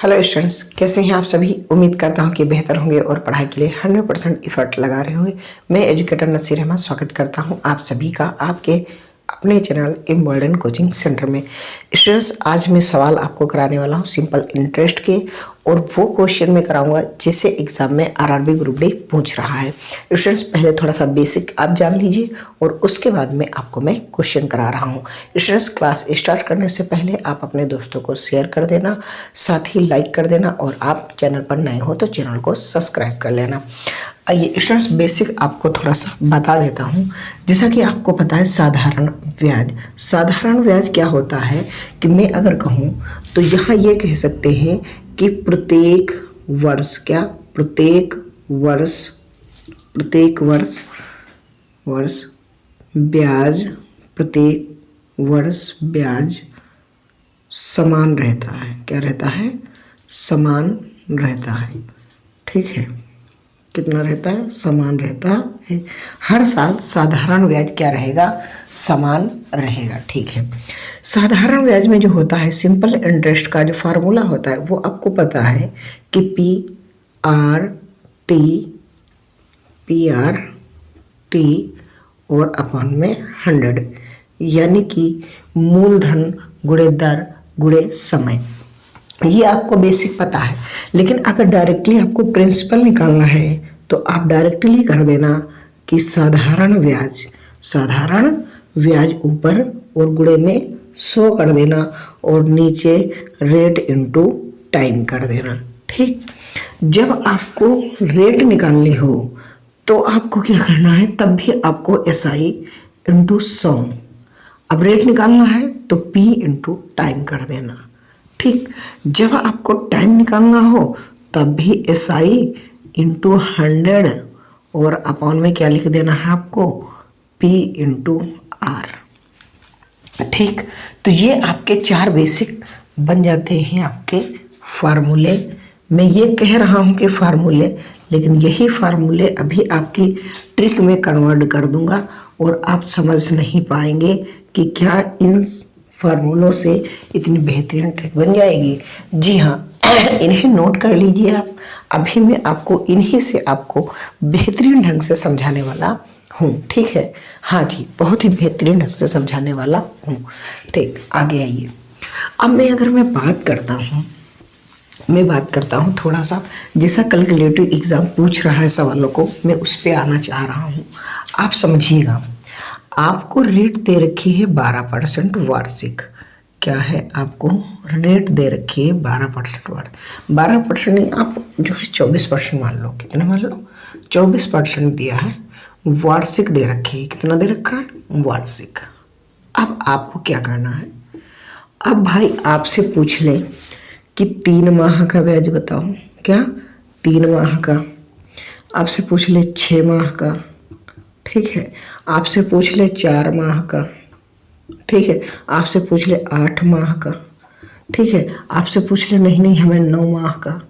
Hello students, कैसे हैं आप सभी। उम्मीद करता हूं कि बेहतर होंगे और पढ़ाई के लिए 100% इफर्ट लगा रहे होंगे। मैं एजुकेटर नसीर अहमद स्वागत करता हूं आप सभी का आपके अपने चैनल इम्बॉल्डन कोचिंग सेंटर में। स्टूडेंट्स, आज मैं सवाल आपको कराने वाला हूं सिंपल इंटरेस्ट के, और वो क्वेश्चन मैं कराऊंगा जिसे एग्जाम में आरआरबी ग्रुप डी पूछ रहा है। स्टूडेंट्स, पहले थोड़ा सा बेसिक आप जान लीजिए और उसके बाद में आपको मैं क्वेश्चन करा रहा हूं। स्टूडेंट्स, क्लास स्टार्ट करने से पहले आप अपने दोस्तों को शेयर कर देना, साथ ही लाइक कर देना, और आप चैनल पर नए हो तो चैनल को सब्सक्राइब कर लेना। आइए स्टूडेंट्स, बेसिक आपको थोड़ा सा बता देता हूँ। जैसा कि आपको पता है साधारण ब्याज, साधारण ब्याज क्या होता है कि मैं अगर कहूँ तो यहाँ ये कह सकते हैं कि प्रत्येक वर्ष ब्याज प्रत्येक वर्ष ब्याज समान रहता है। क्या रहता है? समान रहता है। ठीक है, कितना रहता है? समान रहता है। हर साल साधारण ब्याज क्या रहेगा? समान रहेगा। ठीक है, साधारण ब्याज में जो होता है सिंपल इंटरेस्ट का जो फार्मूला होता है वो आपको पता है कि पी और अपॉन में 100, यानी कि मूलधन गुणे दर गुणे समय। ये आपको बेसिक पता है, लेकिन अगर डायरेक्टली आपको प्रिंसिपल निकालना है तो आप डायरेक्टली कर देना कि साधारण ब्याज ऊपर और गुणे में 100 कर देना और नीचे रेट इनटू टाइम कर देना। ठीक, जब आपको रेट निकालनी हो तो आपको क्या करना है? तब भी आपको SI इंटू 100। अब रेट निकालना है तो P इंटू टाइम कर देना। ठीक, जब आपको टाइम निकालना हो तब भी SI इंटू 100 और अपॉन में क्या लिख देना है आपको? P into R। ठीक, तो ये आपके 4 बेसिक बन जाते हैं आपके फार्मूले। मैं ये कह रहा हूँ कि फार्मूले, लेकिन यही फार्मूले अभी आपकी ट्रिक में कन्वर्ट कर दूंगा और आप समझ नहीं पाएंगे कि क्या इन फार्मूलों से इतनी बेहतरीन ट्रिक बन जाएगी। जी हाँ, इन्हें नोट कर लीजिए आप। अभी मैं आपको इन्हीं से आपको बेहतरीन ढंग से समझाने वाला हूँ। ठीक है, हाँ जी, बहुत ही बेहतरीन ढंग से समझाने वाला हूँ। ठीक, आगे आइए। अब मैं बात करता हूँ थोड़ा सा, जैसा कैलकुलेटिव एग्जाम पूछ रहा है सवालों को, मैं उस पर आना चाह रहा हूँ। आप समझिएगा, आपको रेट दे रखी है 12% वार्षिक। क्या है? आपको रेट दे रखी है 12% वार्षिक। 12% नहीं, आप जो है 24% मान लो। कितना मान लो? 24% दिया है। वार्षिक दे रखी है। कितना दे रखा है? वार्षिक। अब आपको क्या करना है? अब भाई आपसे पूछ ले कि 3 माह का ब्याज बताओ। क्या? 3 माह का। आपसे पूछ ले 6 माह का। ठीक है, आपसे पूछ ले 4 माह का। ठीक है, आपसे पूछ ले 8 माह का। ठीक है, आपसे पूछ ले नहीं हमें 9 माह का।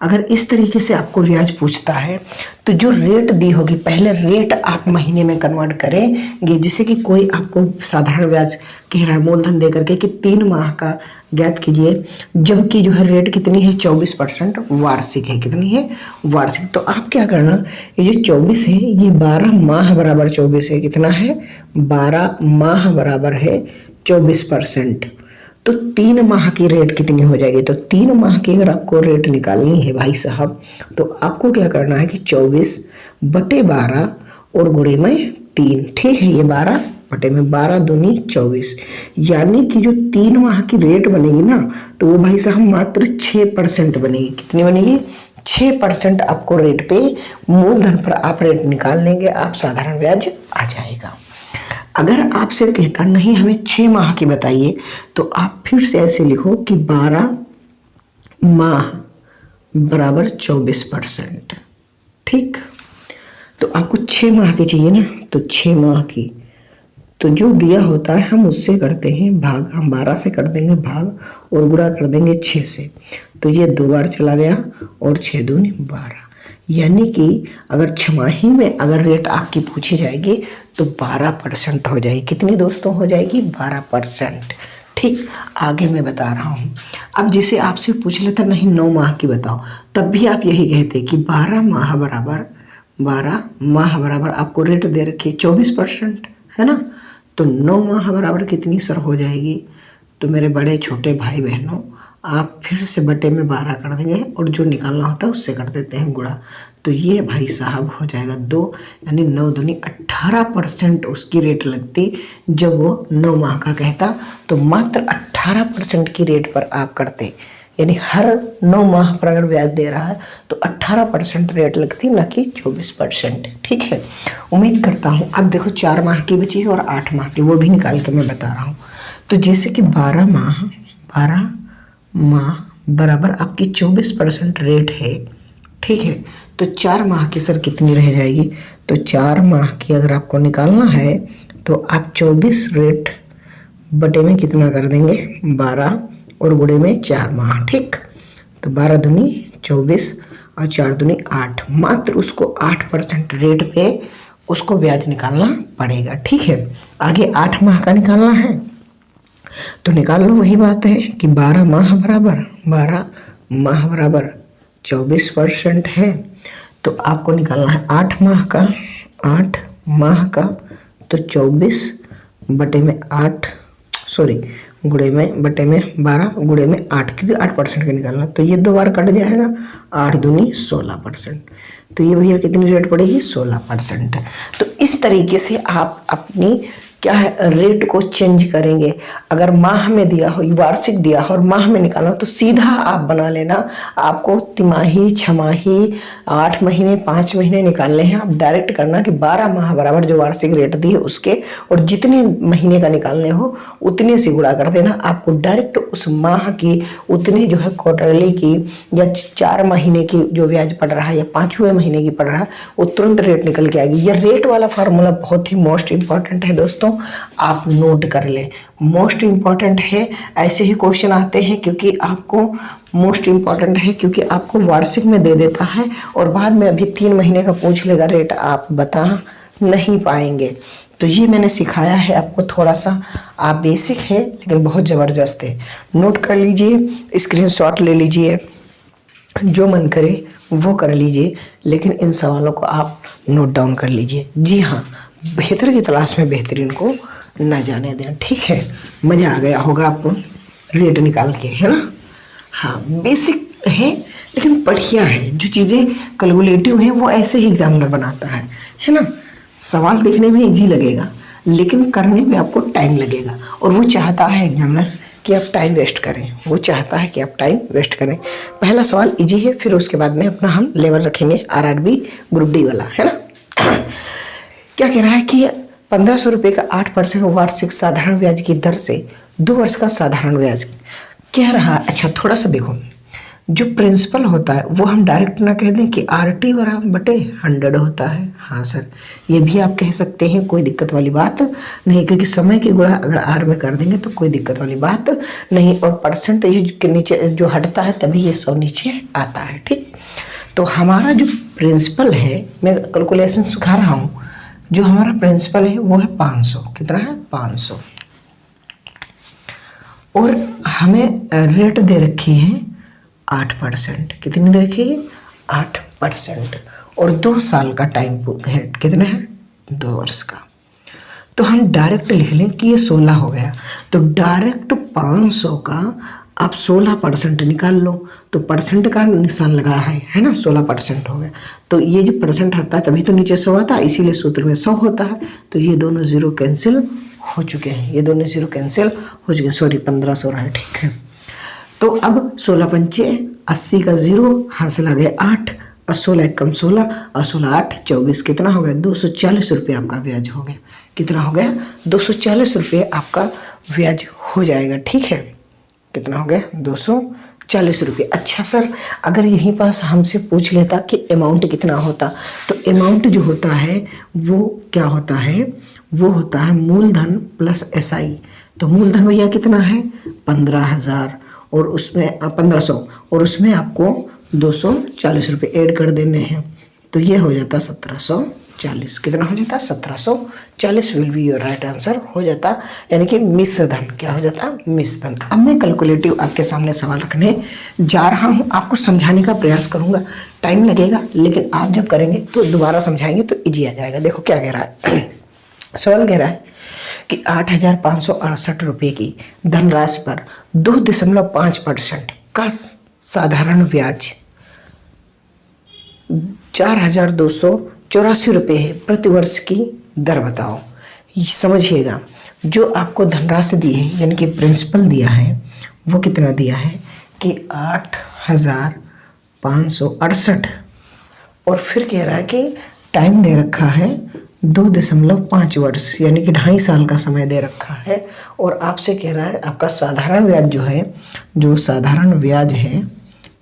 अगर इस तरीके से आपको ब्याज पूछता है तो जो रेट दी होगी, पहले रेट आप महीने में कन्वर्ट करेंगे। जैसे कि कोई आपको साधारण ब्याज कह रहा है मूलधन दे करके कि 3 माह का ज्ञात कीजिए, जबकि जो है रेट कितनी है? 24% वार्षिक है। कितनी है? वार्षिक। तो आप क्या करना, ये जो 24 है ये 12 माह बराबर 24 है। कितना है? 12 माह बराबर है 24%। तो 3 माह की रेट कितनी हो जाएगी? तो 3 माह की अगर आपको रेट निकालनी है भाई साहब, तो आपको क्या करना है कि 24/12 और गुणे में 3। ठीक है, ये 12/12 दूनी 24, यानी कि जो 3 माह की रेट बनेगी ना, तो वो भाई साहब मात्र 6% बनेगी। कितनी बनेगी? 6% आपको रेट पे, मूलधन पर आप रेट निकाल लेंगे, आप साधारण ब्याज आ जाएगा। अगर आपसे कहता नहीं हमें 6 माह की बताइए, तो आप फिर से ऐसे लिखो कि 12 माह बराबर 24%। ठीक, तो आपको 6 माह की चाहिए ना, तो 6 माह की, तो जो दिया होता है हम उससे करते हैं भाग। हम 12 से कर देंगे भाग और गुणा कर देंगे 6 से, तो ये 2 बार चला गया और 6 दूनी 12, यानी कि अगर छमाही में अगर रेट आपकी पूछी जाएगी तो 12% हो जाएगी। कितनी दोस्तों हो जाएगी? 12%। ठीक, आगे मैं बता रहा हूँ। अब जैसे आपसे पूछ लेता नहीं 9 माह की बताओ, तब भी आप यही कहते कि 12 माह बराबर आपको रेट दे रखी 24%, है ना। तो 9 माह बराबर कितनी सर हो जाएगी? तो मेरे बड़े छोटे भाई बहनों, आप फिर से बटे में 12 कर देंगे और जो निकालना होता है उससे कर देते हैं गुणा। तो ये भाई साहब हो जाएगा 2, यानी 9 दूनी 18% उसकी रेट लगती जब वो 9 माह का कहता, तो मात्र 18% की रेट पर आप करते। यानी हर 9 माह पर अगर ब्याज दे रहा है तो 18% रेट लगती, ना कि 24%। ठीक है, उम्मीद करता हूँ। अब देखो 4 माह की बची है और 8 माह की, वो भी निकाल के मैं बता रहा हूँ। तो जैसे कि 12 माह बराबर आपकी 24% रेट है, ठीक है। तो 4 माह की सर कितनी रह जाएगी? तो 4 माह की अगर आपको निकालना है तो आप 24 रेट बटे में कितना कर देंगे? 12 और गुणे में 4 माह। ठीक, तो 12 दूनी 24 और 4 दूनी 8, मात्र उसको 8% रेट पे उसको ब्याज निकालना पड़ेगा। ठीक है, आगे 8 माह का निकालना है तो निकाल लो। वही बात है कि 12 माह बराबर 24% है, तो आपको निकालना है 8 माह का, तो 24 बटे में 8, गुणे में बटे में 12 गुणे में 8, क्योंकि 8% का निकालना। तो ये 2 बार कट जाएगा, 8 दूनी 16%। तो ये भैया कितनी रेट पड़ेगी? 16%। तो इस तरीके से आप अपनी क्या है रेट को चेंज करेंगे। अगर माह में दिया हो, वार्षिक दिया हो और माह में निकालना हो तो सीधा आप बना लेना। आपको तिमाही, छमाही, 8 महीने, 5 महीने निकालने हैं। आप डायरेक्ट करना कि 12 माह बराबर जो वार्षिक रेट दी है उसके, और जितने महीने का निकालने हो उतने से गुणा कर देना। आपको डायरेक्ट उस माह की उतनी जो है क्वार्टरली की या 4 महीने की जो ब्याज पड़ रहा है या 5वें महीने की पड़ रहा है वो तुरंत रेट निकल के आएगी। यह रेट वाला फार्मूला बहुत ही मोस्ट इंपॉर्टेंट है दोस्तों, आप नोट कर लें। मोस्ट इंपॉर्टेंट है, ऐसे ही क्वेश्चन आते हैं क्योंकि आपको मोस्ट इंपॉर्टेंट है, क्योंकि आपको वार्षिक में दे देता है और बाद में अभी 3 महीने का पूछ लेगा रेट, आप बता नहीं पाएंगे। तो ये मैंने सिखाया है आपको, थोड़ा सा आप बेसिक है लेकिन बहुत ज़बरदस्त है। नोट कर लीजिए, स्क्रीनशॉट ले लीजिए, जो मन करे वो कर लीजिए, लेकिन इन सवालों को आप नोट डाउन कर लीजिए। जी हाँ, बेहतर की तलाश में बेहतरीन को न जाने दें। ठीक है, मज़ा आ गया होगा आपको रेट निकाल के, है ना। हाँ, बेसिक है लेकिन बढ़िया है। जो चीज़ें कैलकुलेटिव हैं वो ऐसे ही एग्जामिनर बनाता है ना। सवाल देखने में इजी लगेगा लेकिन करने में आपको टाइम लगेगा, और वो चाहता है एग्जामिनर कि आप टाइम वेस्ट करें। वो चाहता है कि आप टाइम वेस्ट करें। पहला सवाल इजी है, फिर उसके बाद में अपना हम लेवल रखेंगे आरआरबी ग्रुप डी वाला, है ना। क्या कह रहा है कि 1500 रुपये का 8% वार्षिक साधारण ब्याज की दर से 2 वर्ष का साधारण ब्याज कह रहा है। अच्छा, थोड़ा सा देखो, जो प्रिंसिपल होता है वो हम डायरेक्ट ना कह दें कि RT बराबर बटे 100 होता है। हाँ सर, ये भी आप कह सकते हैं, कोई दिक्कत वाली बात नहीं, क्योंकि समय की गुणा अगर R में कर देंगे तो कोई दिक्कत वाली बात नहीं। और परसेंटेज के नीचे जो हटता है तभी ये 100 नीचे आता है। ठीक, तो हमारा जो प्रिंसिपल है, मैं कैलकुलेशन सिखा रहा हूँ, जो हमारा प्रिंसिपल है वो है 500। कितना है? 500। और हमें रेट दे रखी है 8%। कितनी दे रखी है? 8%। और 2 साल का टाइम है। कितना है? 2 वर्ष का। तो हम डायरेक्ट लिख लें कि ये 16 हो गया। तो डायरेक्ट 500 का आप 16% निकाल लो, तो परसेंट का निशान लगा है ना, 16% हो गया। तो ये जो परसेंट आता है तभी तो नीचे 100 आता है, इसीलिए सूत्र में 100 होता है। तो ये दोनों जीरो कैंसिल हो चुके हैं, ये दोनों जीरो कैंसिल हो चुके हैं। सॉरी, 1500 रहा है। ठीक है, तो अब 16 पंचे 80 का 0, हासिल आ गया 8, और 16 कम 16 और 16 8 24। कितना हो गया? 240 रुपये आपका ब्याज हो गया। कितना हो गया? 240 रुपये आपका ब्याज हो जाएगा। ठीक है, कितना हो गया? 240 रुपये। अच्छा सर, अगर यहीं पास हमसे पूछ लेता कि अमाउंट कितना होता, तो अमाउंट जो होता है वो क्या होता है? वो होता है मूलधन प्लस SI। तो मूलधन भैया कितना है? 15,000, और उसमें 1500, और उसमें आपको 240 रुपये ऐड कर देने हैं, तो ये हो जाता 1740। 40 कितना हो जाता? 1740 will be your right answer हो जाता, यानी कि मिश्र धन। क्या हो जाता? मिश्र धन। अब मैं कैलकुलेटिव आपके सामने सवाल रखने जा रहा हूँ, आपको समझाने का प्रयास करूँगा, टाइम लगेगा, लेकिन आप जब करेंगे तो दोबारा समझाएंगे तो ईजी आ जाएगा। देखो क्या कह रहा है सवाल कह रहा है कि 8,568 रुपये की धनराशि पर 2.5% का साधारण ब्याज 4,284 रुपये है, प्रतिवर्ष की दर बताओ। समझिएगा, जो आपको धनराशि दी है यानी कि प्रिंसिपल दिया है वो कितना दिया है कि 8,568, और फिर कह रहा है कि टाइम दे रखा है 2.5 वर्ष यानी कि 2.5 साल का समय दे रखा है, और आपसे कह रहा है आपका साधारण ब्याज जो है, जो साधारण ब्याज है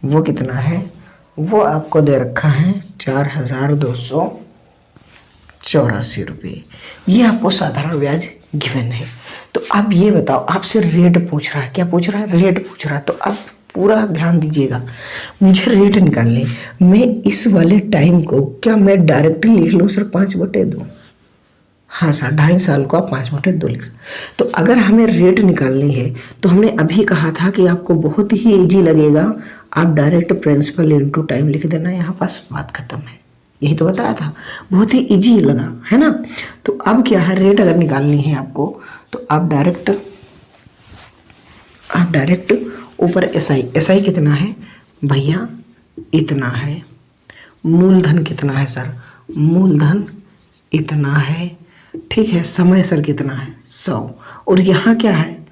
वो कितना है, वो आपको दे रखा है 4,284 रुपये। ये आपको साधारण ब्याज गिवन है। तो अब ये बताओ, आपसे रेट पूछ रहा है। क्या पूछ रहा है? रेट पूछ रहा है। तो अब पूरा ध्यान दीजिएगा, मुझे रेट निकालने, मैं इस वाले टाइम को क्या मैं डायरेक्टली लिख लूँ सर 5/2? हाँ सर, 2.5 साल को आप 5/2 लिख। तो अगर हमें रेट निकालनी है तो हमने अभी कहा था कि आपको बहुत ही इजी लगेगा, आप डायरेक्ट प्रिंसिपल इनटू टाइम लिख देना, यहाँ पास बात खत्म है। यही तो बताया था, बहुत ही इजी लगा है ना। तो अब क्या है, रेट अगर निकालनी है आपको तो आप डायरेक्ट ऊपर एसआई कितना है भैया? इतना है। मूलधन कितना है सर? मूलधन इतना है, ठीक है। समय सर कितना है? 100, और यहाँ क्या है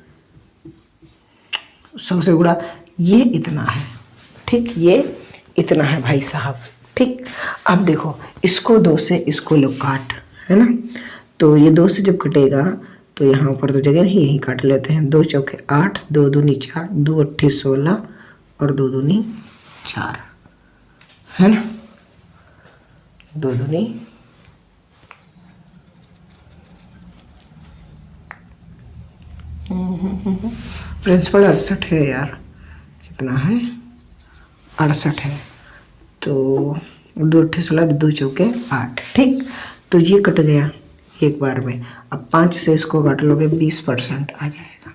100 से गुणा, ये इतना है, ठीक, ये इतना है भाई साहब, ठीक। अब देखो, इसको 2 से इसको लो काट, है ना। तो ये 2 से जब कटेगा तो यहाँ पर तो जगह नहीं, यहीं काट लेते हैं। 2 चौके 8, 2 दूनी 4, 2 अट्ठी 16 और 2 दूनी 4, है ना। 2 दूनी प्रिंसिपल 68 है यार, कितना है 68 है। तो 2 अट्ठी 16, 2 चौके 8, ठीक। तो ये कट गया एक बार में। अब 5 से इसको काट लोगे 20% आ जाएगा।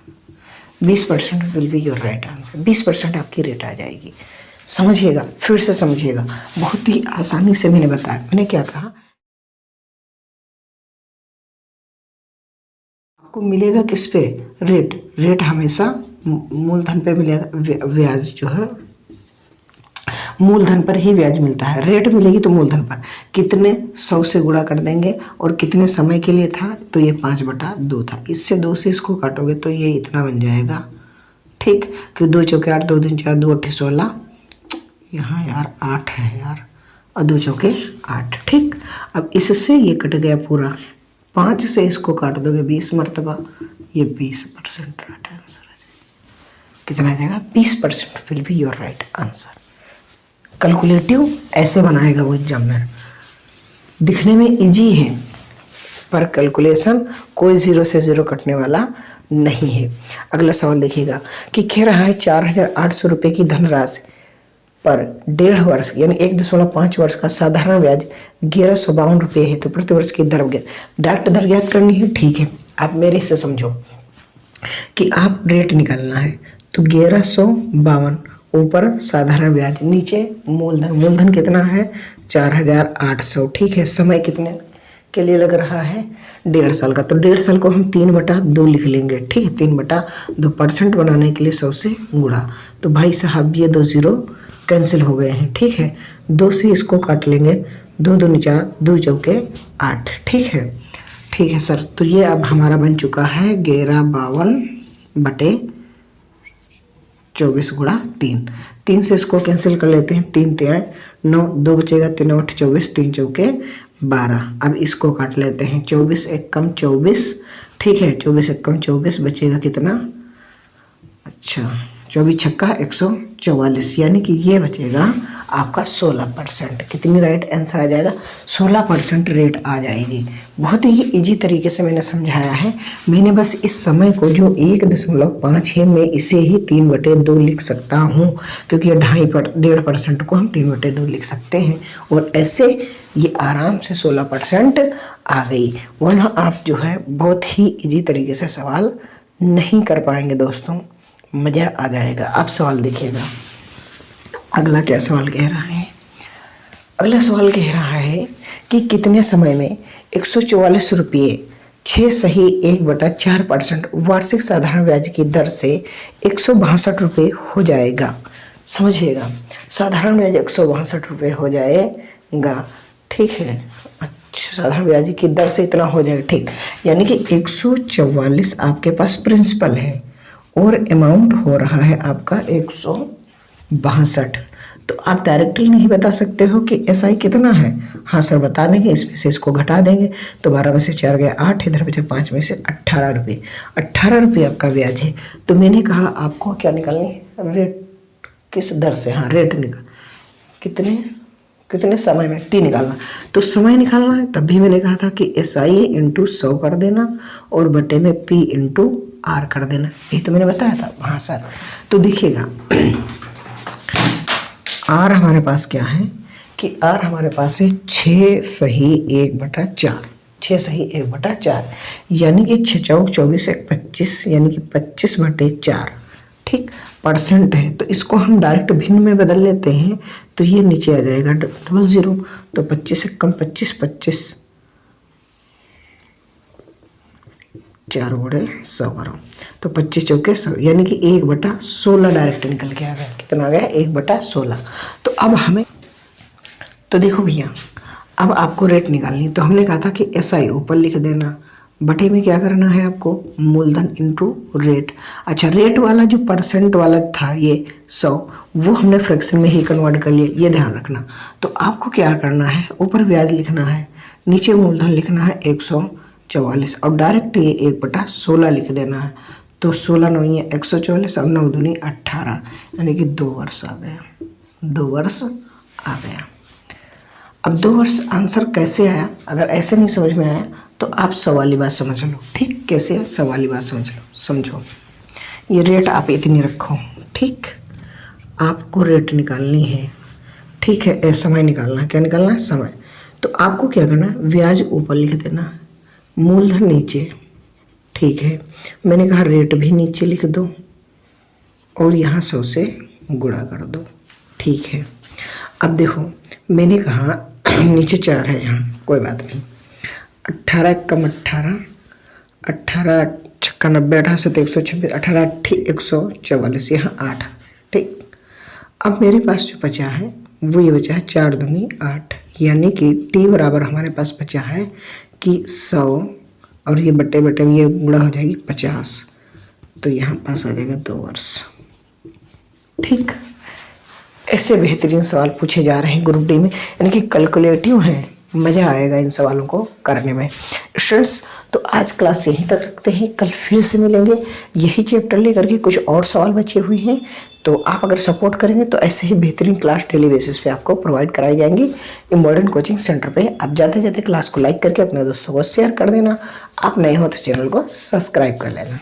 20% will be your right answer. 20% आपकी रेट आ जाएगी। समझिएगा, फिर से समझिएगा, बहुत ही आसानी से मैंने बताया। मैंने क्या कहा, आपको मिलेगा किस पे? रेट हमेशा मूलधन पे मिलेगा। ब्याज जो है मूलधन पर ही ब्याज मिलता है। रेट मिलेगी तो मूलधन पर कितने 100 से गुणा कर देंगे, और कितने समय के लिए था, तो ये 5/2 था। इससे 2 से इसको काटोगे तो ये इतना बन जाएगा, ठीक। कि 2 चौके 8, 2 दूनी 4, 2 अट्ठी 16, यहाँ यार 8 है यार, और 2 चौके 8, ठीक। अब इससे ये कट गया पूरा। 5 से इसको काट दोगे 20 मरतबा, ये 20% राइट आंसर है। कितना आ जाएगा? 20% will be your right answer. Calculative ऐसे बनाएगा वो एग्जामिनर। दिखने में इजी है पर कैलकुलेशन कोई 0 से 0 कटने वाला नहीं है। अगला सवाल देखिएगा कि कह रहा है 4,800 रुपये की धनराशि पर 1.5 वर्ष यानी 1.5 वर्ष का साधारण ब्याज 1,152 रुपये है, तो प्रतिवर्ष की दर डायरेक्ट दर ज्ञात करनी है, ठीक है। आप मेरे से समझो कि आप रेट निकालना है तो 1,152 ऊपर साधारण ब्याज, नीचे मूलधन कितना है 4,800, ठीक है। समय कितने के लिए लग रहा है? 1.5 साल का। तो 1.5 साल को हम 3/2 लिख लेंगे, ठीक है। 3/2% बनाने के लिए 100 से गुणा, तो भाई साहब ये 2 0 कैंसिल हो गए हैं, ठीक है। 2 से इसको काट लेंगे, 2 दूनी 4, 2 चौके 8, ठीक है, ठीक है सर। तो ये अब हमारा बन चुका है 1152/24 गुणा 3। 3 से इसको कैंसिल कर लेते हैं, 3 3 9, 2 बचेगा, 3 8 24, 3 चौके 12। अब इसको काट लेते हैं, 24 एक कम 24, ठीक है। 24 एक कम 24 बचेगा कितना? अच्छा 24 छक्का 144, यानी कि ये बचेगा आपका 16%। कितनी राइट आंसर आ जाएगा? 16% रेट आ जाएगी। बहुत ही इजी तरीके से मैंने समझाया है। मैंने बस इस समय को जो 1.5 है मैं इसे ही 3/2 लिख सकता हूँ, क्योंकि 1.5% को हम 3/2 लिख सकते हैं, और ऐसे ये आराम से 16% आ गई। वरना आप जो है बहुत ही इजी तरीके से सवाल नहीं कर पाएंगे दोस्तों। मज़ा आ जाएगा। आप सवाल देखिएगा। अगला क्या सवाल कह रहा है? अगला सवाल कह रहा है कि कितने समय में 144 रुपये 6 सही 1/4% वार्षिक साधारण ब्याज की दर से 162 रुपये हो जाएगा। समझिएगा, साधारण ब्याज 162 रुपये हो जाएगा, ठीक है। अच्छा, साधारण ब्याज की दर से इतना हो जाएगा, ठीक। यानी कि 144 आपके पास प्रिंसिपल है और अमाउंट हो रहा है आपका 162। तो आप डायरेक्टली नहीं बता सकते हो कि एसआई कितना है। हाँ सर बता देंगे, इसमें से इसको घटा देंगे तो 12 में से 4 गया 8, इधर बचे 5 में से 18 रुपये। 18 रुपये आपका ब्याज है। तो मैंने कहा आपको क्या निकालनी, रेट किस दर से, हाँ रेट निकाल, कितने समय में टी निकालना। तो समय निकालना है, तब भी मैंने कहा था कि SI × 100 कर देना और बटे में P × R कर देना। यही तो मैंने बताया था। हाँ सर, तो देखिएगा R हमारे पास क्या है कि R हमारे पास है 6 सही 1/4, 6 सही 1/4, यानी कि 6 चौक 24 1 25, यानी कि 25/4, ठीक, परसेंट है। तो इसको हम डायरेक्ट भिन्न में बदल लेते हैं, तो ये नीचे आ जाएगा 00, तो 25 से कम 25, 25 4 गुणे 100 करो तो 25 चौके 100, यानी कि 1/16 डायरेक्ट निकल के आ गया। कितना आ गया? 1/16। तो अब हमें, तो देखो भैया, अब आपको रेट निकालनी। तो हमने कहा था कि SI ऊपर लिख देना, बटे में क्या करना है आपको, मूलधन × रेट। अच्छा, रेट वाला जो परसेंट वाला था ये 100, वो हमने फ्रैक्शन में ही कन्वर्ट कर लिया, ये ध्यान रखना। तो आपको क्या करना है, ऊपर ब्याज लिखना है, नीचे मूलधन लिखना है 144, और डायरेक्ट ये 1/16 लिख देना है। तो 16 9 है 144 और 9 दूनी 18, यानी कि 2 वर्ष आ गया, 2 वर्ष आ गया। अब 2 वर्ष आंसर कैसे आया, अगर ऐसे नहीं समझ में आया तो आप सवाली बात समझ लो, ठीक। कैसे है सवाली बात समझ लो, समझो। ये रेट आप इतनी रखो, ठीक। आपको रेट निकालनी है, ठीक है। समय निकालना है, क्या निकालना है, समय। तो आपको क्या करना है, ब्याज ऊपर लिख देना है, मूलधन नीचे, ठीक है। मैंने कहा रेट भी नीचे लिख दो और यहाँ 100 से गुणा कर दो, ठीक है। अब देखो मैंने कहा नीचे 4 है, यहाँ कोई बात नहीं। 18 कम 18, 18 छक्का 90, 18 से 126, 18 ठीक 144, यहाँ 8, ठीक। अब मेरे पास जो बचा है वो ये बचा है 4 दूनी 8, यानी कि T बराबर हमारे पास बचा है कि 100 और ये बटे ये गुणा हो जाएगी 50, तो यहाँ पास आ जाएगा 2 वर्ष, ठीक। ऐसे बेहतरीन सवाल पूछे जा रहे हैं ग्रुप डी में, यानी कि कैलकुलेटिव हैं। मज़ा आएगा इन सवालों को करने में। स्टूडेंट्स, तो आज क्लास यहीं तक रखते हैं, कल फिर से मिलेंगे यही चैप्टर लेकर के। कुछ और सवाल बचे हुए हैं, तो आप अगर सपोर्ट करेंगे तो ऐसे ही बेहतरीन क्लास डेली बेसिस पे आपको प्रोवाइड कराई जाएंगी मॉडर्न कोचिंग सेंटर पे। आप जाते जाते क्लास को लाइक करके अपने दोस्तों को शेयर कर देना। आप नए हो तो चैनल को सब्सक्राइब कर लेना।